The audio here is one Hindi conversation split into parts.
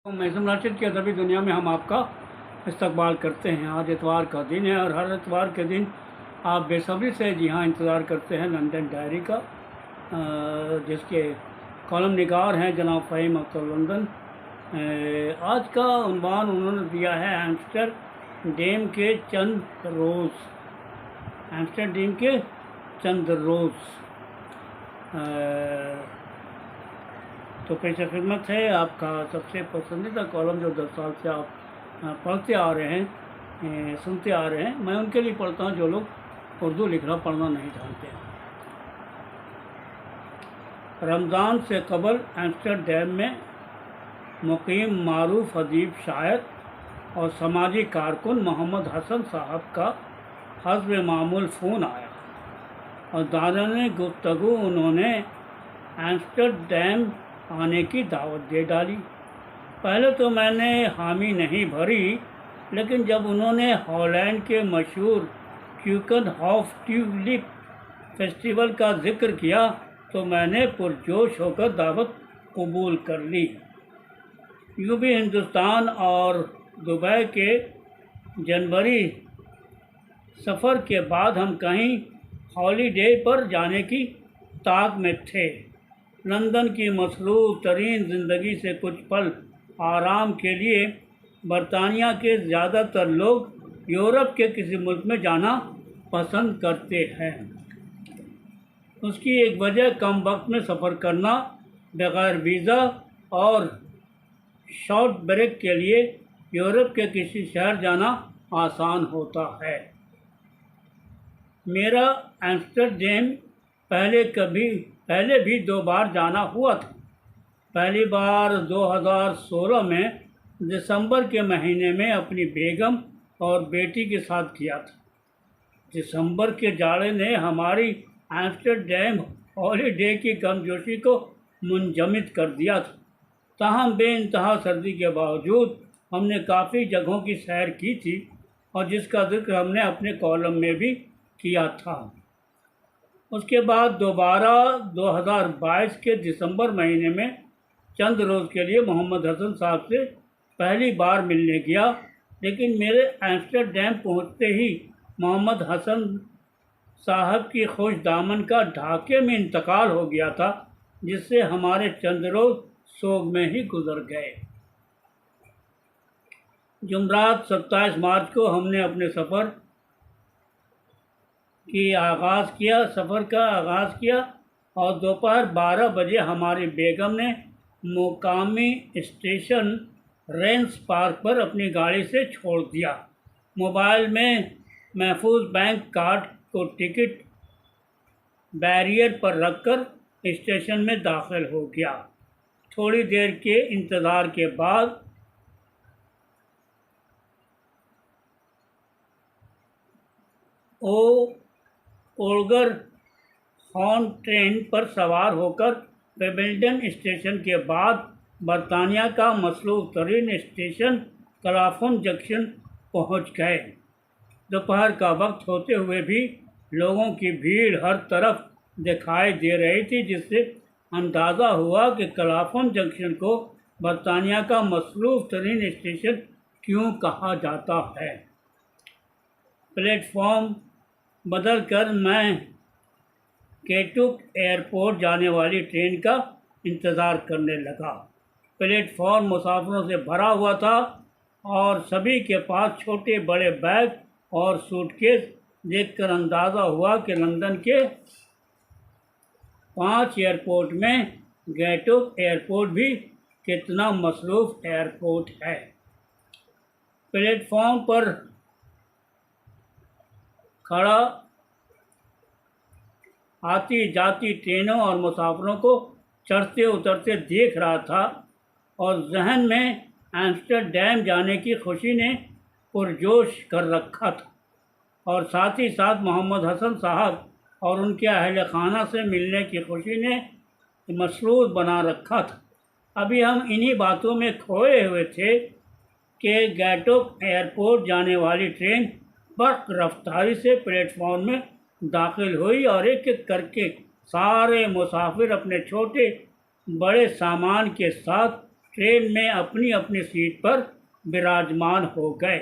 महसूम राशिद की अदबी दुनिया में हम आपका इस्तकबाल करते हैं। आज इतवार का दिन है और हर इतवार के दिन आप बेसब्री से जी हाँ इंतज़ार करते हैं लंदन डायरी का, जिसके कॉलम निगार हैं जनाब फ़हीम अख्तर लंदन। आज का उन्वान उन्होंने दिया है एम्स्टरडैम के चंद रोज़। एम्स्टरडैम के चंद रोज़। तो पेश खिदमत है आपका सबसे पसंदीदा कॉलम जो 10 साल से आप पढ़ते आ रहे हैं, सुनते आ रहे हैं। मैं उनके लिए पढ़ता हूँ जो लोग उर्दू लिखना पढ़ना नहीं जानते हैं। रमज़ान से कबल एम्स्टरडैम में मुकीम मारूफ अदीब शायर और समाजी कारकुन मोहम्मद हसन साहब का हस्ब मामूल फ़ोन आया और दाराने गुफ्तगू उन्होंने एम्स्टरडैम आने की दावत दे डाली। पहले तो मैंने हामी नहीं भरी, लेकिन जब उन्होंने हॉलैंड के मशहूर क्यूकेनहॉफ ट्यूलिप फेस्टिवल का जिक्र किया तो मैंने पुरजोश होकर दावत कबूल कर ली। यूँ भी हिंदुस्तान और दुबई के जनवरी सफ़र के बाद हम कहीं हॉलीडे पर जाने की ताक में थे। लंदन की मसरूफ़ तरीन ज़िंदगी से कुछ पल आराम के लिए बरतानिया के ज़्यादातर लोग यूरोप के किसी मुल्क में जाना पसंद करते हैं। उसकी एक वजह कम वक्त में सफ़र करना, बग़ैर वीज़ा और शॉर्ट ब्रेक के लिए यूरोप के किसी शहर जाना आसान होता है। मेरा एम्स्टरडैम पहले भी 2 बार जाना हुआ था। पहली बार 2016 में दिसंबर के महीने में अपनी बेगम और बेटी के साथ किया था। दिसंबर के जाड़े ने हमारी एम्स्टरडैम हॉलीडे की गर्मजोशी को मुंजमद कर दिया था। ताहम बेइंतहा सर्दी के बावजूद हमने काफ़ी जगहों की सैर की थी और जिसका जिक्र हमने अपने कॉलम में भी किया था। उसके बाद दोबारा 2022 के दिसंबर महीने में चंद रोज़ के लिए मोहम्मद हसन साहब से पहली बार मिलने गया, लेकिन मेरे एम्स्टरडैम पहुंचते ही मोहम्मद हसन साहब की खुश दामन का ढाके में इंतकाल हो गया था, जिससे हमारे चंद रोज़ सोग में ही गुजर गए। जुमरात 27 मार्च को हमने अपने सफ़र का आगाज़ किया और दोपहर 12 बजे हमारी बेगम ने मुकामी स्टेशन रेंस पार्क पर अपनी गाड़ी से छोड़ दिया। मोबाइल में महफूज बैंक कार्ड को टिकट बैरियर पर रखकर स्टेशन में दाखिल हो गया। थोड़ी देर के इंतज़ार के बाद ओल्गर हॉर्न ट्रेन पर सवार होकर विंबलडन स्टेशन के बाद बरतानिया का मसरूफ़ तरीन स्टेशन क्लॉफहम जंक्शन पहुंच गए। दोपहर का वक्त होते हुए भी लोगों की भीड़ हर तरफ दिखाई दे रही थी, जिससे अंदाज़ा हुआ कि क्लॉफहम जंक्शन को बरतानिया का मसरूफ़ तरीन स्टेशन क्यों कहा जाता है। प्लेटफॉर्म बदल कर मैं गेटविक एयरपोर्ट जाने वाली ट्रेन का इंतज़ार करने लगा। प्लेटफॉर्म मुसाफिरों से भरा हुआ था और सभी के पास छोटे बड़े बैग और सूटकेस देखकर अंदाज़ा हुआ कि लंदन के 5 एयरपोर्ट में गेटविक एयरपोर्ट भी कितना मसरूफ़ एयरपोर्ट है। प्लेटफॉर्म पर खड़ा आती जाती ट्रेनों और मुसाफिरों को चढ़ते उतरते देख रहा था और जहन में एम्स्टरडैम जाने की खुशी ने पुरजोश कर रखा था और साथ ही साथ मोहम्मद हसन साहब और उनके अहल खाना से मिलने की खुशी ने मसरूफ़ बना रखा था। अभी हम इन्हीं बातों में खोए हुए थे कि गेटविक एयरपोर्ट जाने वाली ट्रेन बर्क़ रफ्तारी से प्लेटफॉर्म में दाखिल हुई और एक एक करके सारे मुसाफिर अपने छोटे बड़े सामान के साथ ट्रेन में अपनी अपनी सीट पर विराजमान हो गए।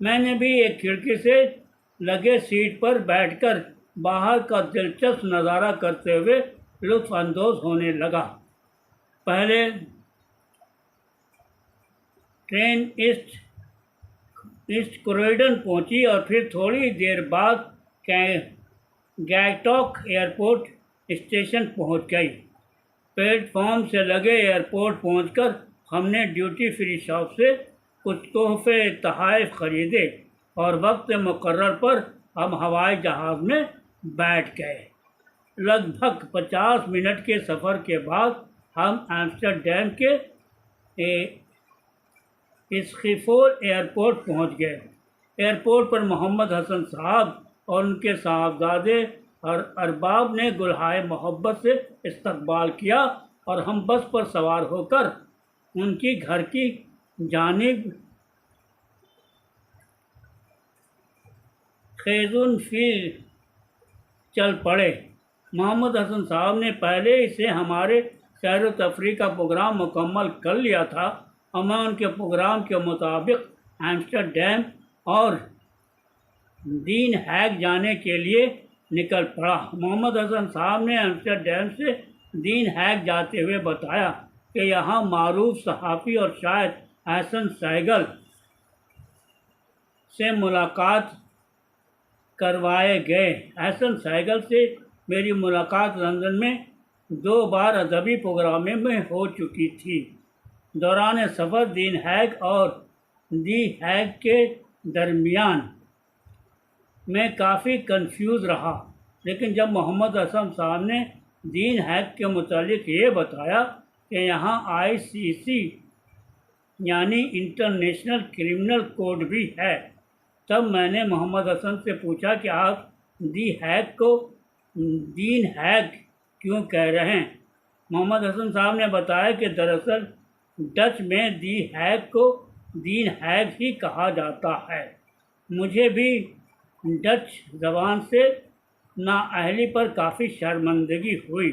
मैंने भी एक खिड़की से लगे सीट पर बैठकर बाहर का दिलचस्प नज़ारा करते हुए लुत्फ़ अंदोज़ होने लगा। पहले ट्रेन ईस्ट क्रोयडन पहुंची और फिर थोड़ी देर बाद गैंगटॉक एयरपोर्ट स्टेशन पहुंच गई। प्लेटफॉर्म से लगे एयरपोर्ट पहुंचकर हमने ड्यूटी फ्री शॉप से कुछ तोहफे तोहफ़े खरीदे और वक्त मुकर्रर पर हम हवाई जहाज़ में बैठ गए। लगभग 50 मिनट के सफ़र के बाद हम एम्स्टर्डम के स्कीफोल एयरपोर्ट पहुंच गए। एयरपोर्ट पर मोहम्मद हसन साहब और उनके साहबजादे और अरबाब ने गुलहाए मोहब्बत से इस्तकबाल किया और हम बस पर सवार होकर उनकी घर की जानिब खेजुन फील्ड चल पड़े। मोहम्मद हसन साहब ने पहले ही से हमारे सैर व तफरीह का प्रोग्राम मुकम्मल कर लिया था और मैं उनके प्रोग्राम के मुताबिक एम्स्टर्डम और दीन हैग जाने के लिए निकल पड़ा। मोहम्मद हसन साहब ने एम्स्टर्डम से दीन हैग जाते हुए बताया कि यहाँ मारूफ सहाफ़ी और शायर हसन सहगल से मुलाकात करवाए गए। हसन सहगल से मेरी मुलाकात लंदन में 2 बार अदबी प्रोग्राम में हो चुकी थी। दौरान सफ़र दीन हैग और दी हैग के दरमियान मैं काफ़ी कंफ्यूज रहा, लेकिन जब मोहम्मद हसन साहब ने दीन हैग के मुतालिक ये बताया कि यहाँ ICC यानी इंटरनेशनल क्रिमिनल कोड भी है, तब मैंने मोहम्मद हसन से पूछा कि आप दी हैग को दीन हैग क्यों कह रहे हैं। मोहम्मद हसन साहब ने बताया कि दरअसल डच में दी हैग को दीन हैग ही कहा जाता है। मुझे भी डच ज़बान से नाअहली पर काफ़ी शर्मिंदगी हुई।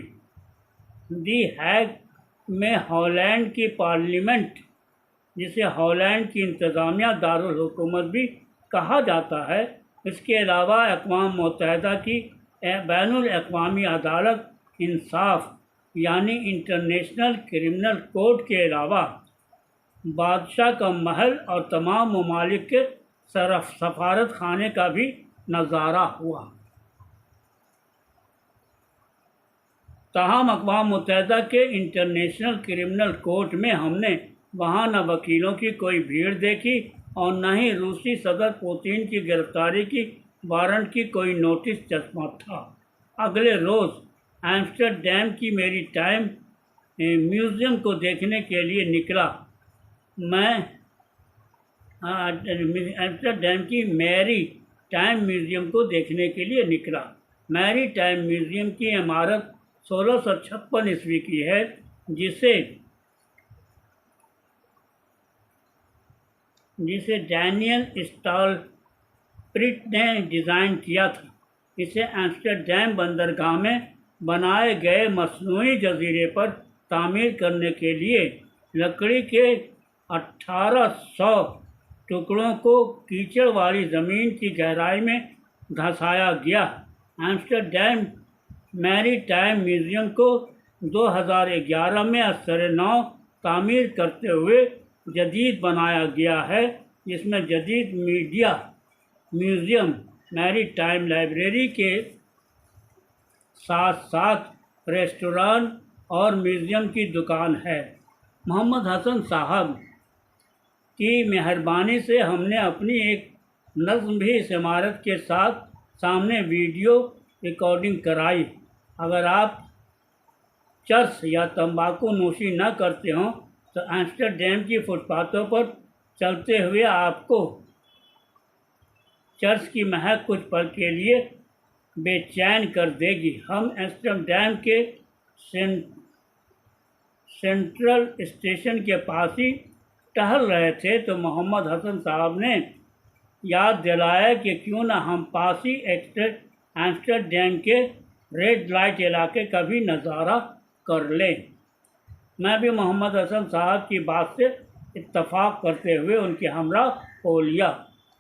दी हैग में हॉलैंड की पार्लियामेंट, जिसे हॉलैंड की इंतज़ामिया दारुल हुकूमत भी कहा जाता है, इसके अलावा अक़वाम मुत्तहिदा की बैनुल अक़वामी अदालत इंसाफ यानी इंटरनेशनल क्रिमिनल कोर्ट के अलावा बादशाह का महल और तमाम ममालिक के सफारत खाने का भी नज़ारा हुआ। ताहम अक़वाम मुत्तहिदा के इंटरनेशनल क्रिमिनल कोर्ट में हमने वहाँ न वकीलों की कोई भीड़ देखी और न ही रूसी सदर पुतिन की गिरफ्तारी की वारंट की कोई नोटिस चश्मा था। अगले रोज़ एम्स्टर्डम की मेरी टाइम म्यूज़ियम को देखने के लिए निकला। मैं एम्स्टर्डम की मैरी टाइम म्यूज़ियम को देखने के लिए निकला। मैरी टाइम म्यूज़ियम की इमारत 1656 ईस्वी की है, जिसे डैनियल स्टॉलप्रिट ने डिज़ाइन किया था। इसे एम्स्टर्डम बंदरगाह में बनाए गए मसनूई जजीरे पर तामीर करने के लिए लकड़ी के 1800 टुकड़ों को कीचड़ वाली ज़मीन की गहराई में धंसाया गया। एम्स्टर्डम मैरी टाइम म्यूज़ियम को 2011 में असर नौ तामीर करते हुए जदीद बनाया गया है, जिसमें जदीद media museum, maritime library के साथ साथ रेस्टोरेंट और म्यूज़ियम की दुकान है। मोहम्मद हसन साहब की मेहरबानी से हमने अपनी एक नज़्म भी इस इमारत के साथ सामने वीडियो रिकॉर्डिंग कराई। अगर आप चर्स या तंबाकू नोशी न करते हों तो एम्स्टर्डम की फुटपाथों पर चलते हुए आपको चर्च की महक कुछ पल के लिए बेचैन कर देगी। हम एम्स्टर्डम के सेंट्रल स्टेशन के पास ही टहल रहे थे तो मोहम्मद हसन साहब ने याद दिलाया कि क्यों ना हम पास ही एम्स्टर्डम के रेड लाइट इलाके का भी नज़ारा कर लें। मैं भी मोहम्मद हसन साहब की बात से इत्तफाक करते हुए उनके हमरा हो लिया।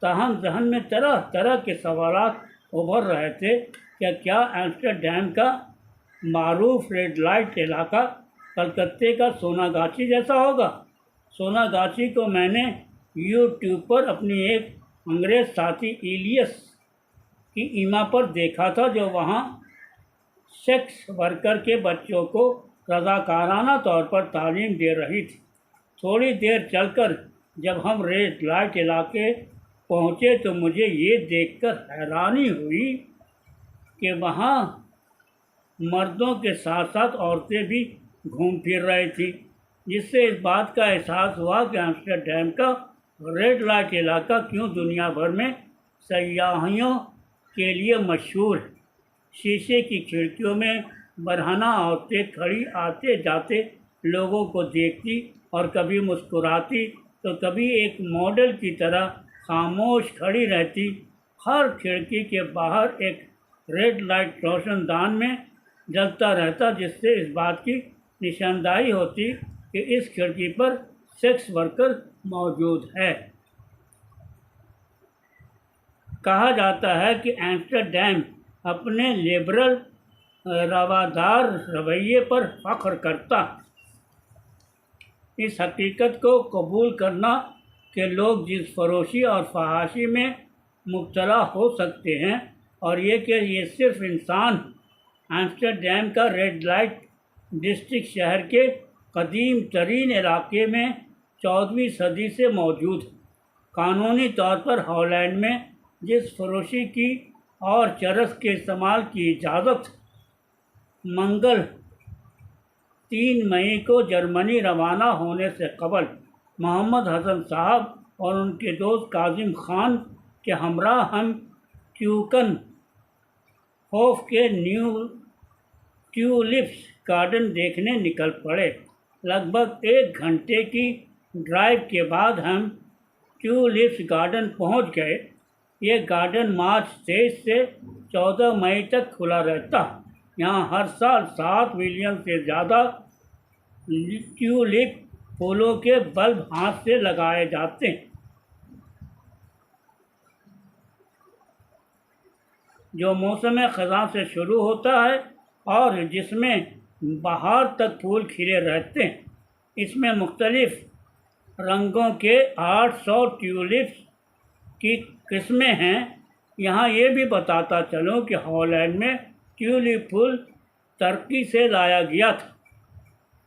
ताहम जहन में तरह तरह के सवालात उभर रहे थे कि क्या एम्स्टर्डम का मारूफ रेड लाइट इलाका कलकत्ते का सोनागाछी जैसा होगा। सोनागाछी को मैंने यूट्यूब पर अपनी एक अंग्रेज़ साथी इलियस की ईमा पर देखा था, जो वहाँ सेक्स वर्कर के बच्चों को रज़ाकाराना तौर पर तालीम दे रही थी। थोड़ी देर चलकर जब हम रेड लाइट इलाके पहुँचे तो मुझे ये देखकर हैरानी हुई कि वहाँ मर्दों के साथ साथ औरतें भी घूम फिर रही थी, जिससे इस बात का एहसास हुआ कि एम्स्टर्डम का रेड लाइट इलाका क्यों दुनिया भर में सयाहियों के लिए मशहूर है। शीशे की खिड़कियों में बरहना औरतें खड़ी आते जाते लोगों को देखती और कभी मुस्कुराती तो कभी एक मॉडल की तरह खामोश खड़ी रहती। हर खिड़की के बाहर एक रेड लाइट रोशनदान में जलता रहता, जिससे इस बात की निशानदाही होती कि इस खिड़की पर सेक्स वर्कर मौजूद है। कहा जाता है कि एम्स्टर्डम अपने लिबरल रवादार रवैये पर फख्र करता। इस हकीकत को कबूल करना कि लोग जिस फरोशी और फहाशी में मुब्तला हो सकते हैं और ये कि ये सिर्फ इंसान। एम्स्टर्डम का रेड लाइट डिस्ट्रिक्ट शहर के कदीम तरीन इलाके में 14वीं सदी से मौजूद है। कानूनी तौर पर हॉलैंड में जिस फरोशी की और चरस के इस्तेमाल की इजाज़त मंगल 3 मई को जर्मनी रवाना होने से कबल मोहम्मद हसन साहब और उनके दोस्त काजिम खान के हमरा हम ट्यूकन होफ के न्यू ट्यूलिप्स गार्डन देखने निकल पड़े। लगभग 1 घंटे की ड्राइव के बाद हम ट्यूलिप्स गार्डन पहुंच गए। ये गार्डन मार्च 23 से 14 मई तक खुला रहता। यहाँ हर साल 7 मिलियन से ज़्यादा ट्यूलिप फूलों के बल्ब हाथ से लगाए जाते हैं, जो मौसम ख़ज़ां से शुरू होता है और जिसमें बाहर तक फूल खिले रहते हैं। इसमें मुख्तलिफ रंगों के 800 ट्यूलिप्स की किस्में हैं। यहाँ ये भी बताता चलूँ कि हॉलैंड में ट्यूलिप फूल तुर्की से लाया गया था।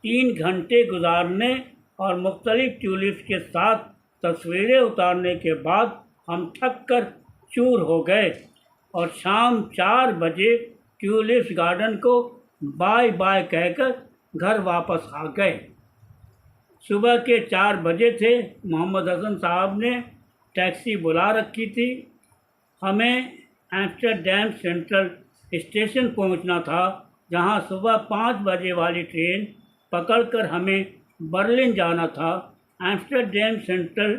3 घंटे गुजारने और मुख्तलिफ ट्यूलिप्स के साथ तस्वीरें उतारने के बाद हम थक कर चूर हो गए और शाम 4 बजे ट्यूलिप्स गार्डन को बाय बाय कहकर घर वापस आ गए। सुबह के 4 बजे थे। मोहम्मद हसन साहब ने टैक्सी बुला रखी थी। हमें एम्स्टर्डम सेंट्रल स्टेशन पहुंचना था, जहां सुबह 5 बजे वाली ट्रेन पकड़कर हमें बर्लिन जाना था। एम्स्टर्डम सेंट्रल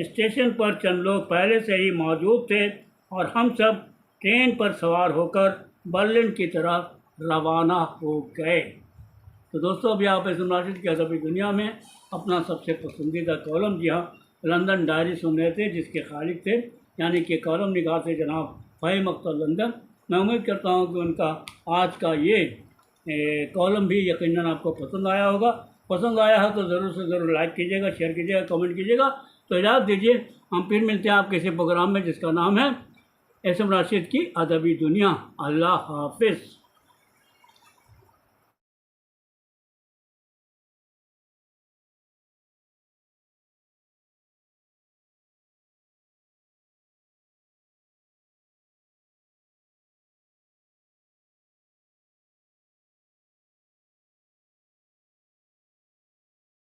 स्टेशन पर चंद लोग पहले से ही मौजूद थे और हम सब ट्रेन पर सवार होकर बर्लिन की तरफ रवाना हो गए। तो दोस्तों, अभी आप इस नाशिद की अदबी दुनिया में अपना सबसे पसंदीदा कॉलम, जी हाँ, लंदन डायरी सुन रहे थे, जिसके खालिक थे यानी कि कॉलम निगाह से जनाब फ़हीम अख्तर लंदन। मैं उम्मीद करता हूँ कि उनका आज का ये कॉलम भी यकीनन आपको पसंद आया होगा। पसंद आया है तो ज़रूर से ज़रूर लाइक कीजिएगा, शेयर कीजिएगा, कमेंट कीजिएगा। तो इजाज़त दीजिए, हम फिर मिलते हैं आपके इसी प्रोग्राम में जिसका नाम है एस एम राशिद की अदबी दुनिया। अल्लाह हाफिज़।